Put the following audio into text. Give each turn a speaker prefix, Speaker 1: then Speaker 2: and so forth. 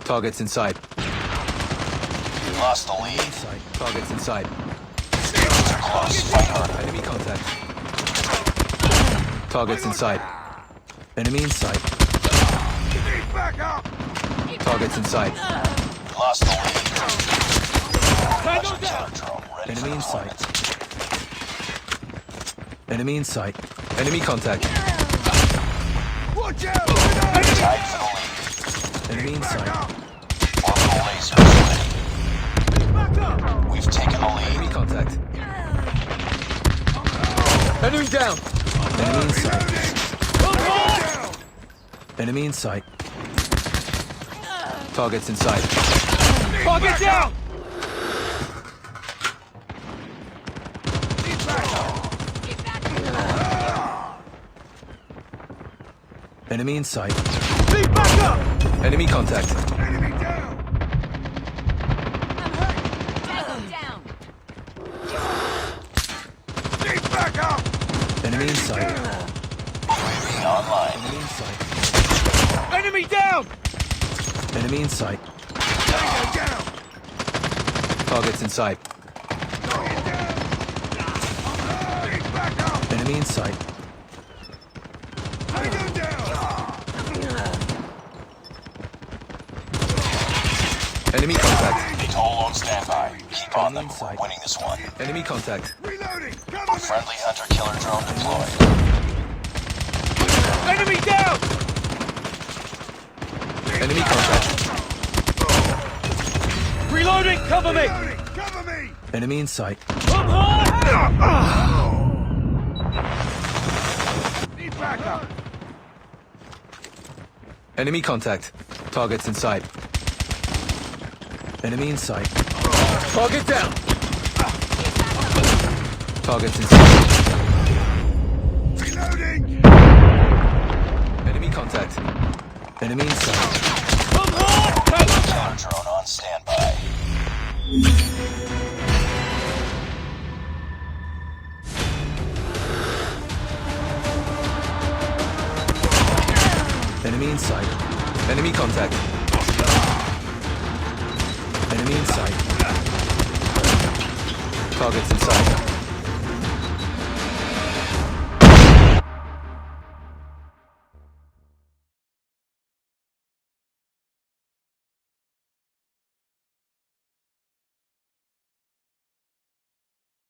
Speaker 1: Targets inside.
Speaker 2: We lost the lead.
Speaker 1: Inside. Targets inside.
Speaker 2: Stations are close. Fight harder.
Speaker 1: Enemy contact. Targets inside. Enemy in sight.
Speaker 3: Back up!
Speaker 1: Targets inside.
Speaker 2: We lost the lead. Hunter killer drone ready
Speaker 1: Enemy
Speaker 2: for
Speaker 1: in sight.
Speaker 2: deployment.
Speaker 1: Enemy in sight. Enemy contact.
Speaker 3: Watch out!
Speaker 2: Tied for the lead.
Speaker 1: Enemy in sight.
Speaker 2: Orbital lasers ready.
Speaker 3: Back up!
Speaker 2: We've taken the
Speaker 1: Enemy
Speaker 2: lead.
Speaker 1: contact. Enemy down. Enemy in sight. Enemy in sight. Targets inside.
Speaker 3: Target down!
Speaker 1: Enemy in sight.
Speaker 3: Lead back up!
Speaker 1: Enemy contact.
Speaker 3: Enemy down!
Speaker 4: Tango down.
Speaker 3: Lead back up!
Speaker 1: Enemy in sight.
Speaker 2: UAV online.
Speaker 1: Enemy in sight.
Speaker 3: Enemy down!
Speaker 1: Enemy in sight.
Speaker 3: Tango down!
Speaker 1: Targets inside.
Speaker 3: Target down! Lead back up!
Speaker 1: Enemy in sight.
Speaker 3: Tango down!
Speaker 1: Enemy contact.
Speaker 2: Atoll on standby. Keep on them.
Speaker 1: Enemy in
Speaker 2: We're
Speaker 1: sight.
Speaker 2: winning this one.
Speaker 1: Enemy contact.
Speaker 3: Reloading! Cover me!
Speaker 2: Friendly hunter killer drone deployed.
Speaker 3: Enemy down!
Speaker 1: Enemy contact.
Speaker 3: Reloading! Cover me! Cover me!
Speaker 1: Enemy in sight.
Speaker 3: Come on! Need back up!
Speaker 1: Enemy contact. Targets inside. Enemy in sight. Target down. Targets inside.
Speaker 3: Reloading!
Speaker 1: Enemy contact. Enemy in sight.
Speaker 3: Come on!
Speaker 2: Killer drone on standby.
Speaker 1: Enemy in sight. Enemy contact. Enemy in sight. Targets inside.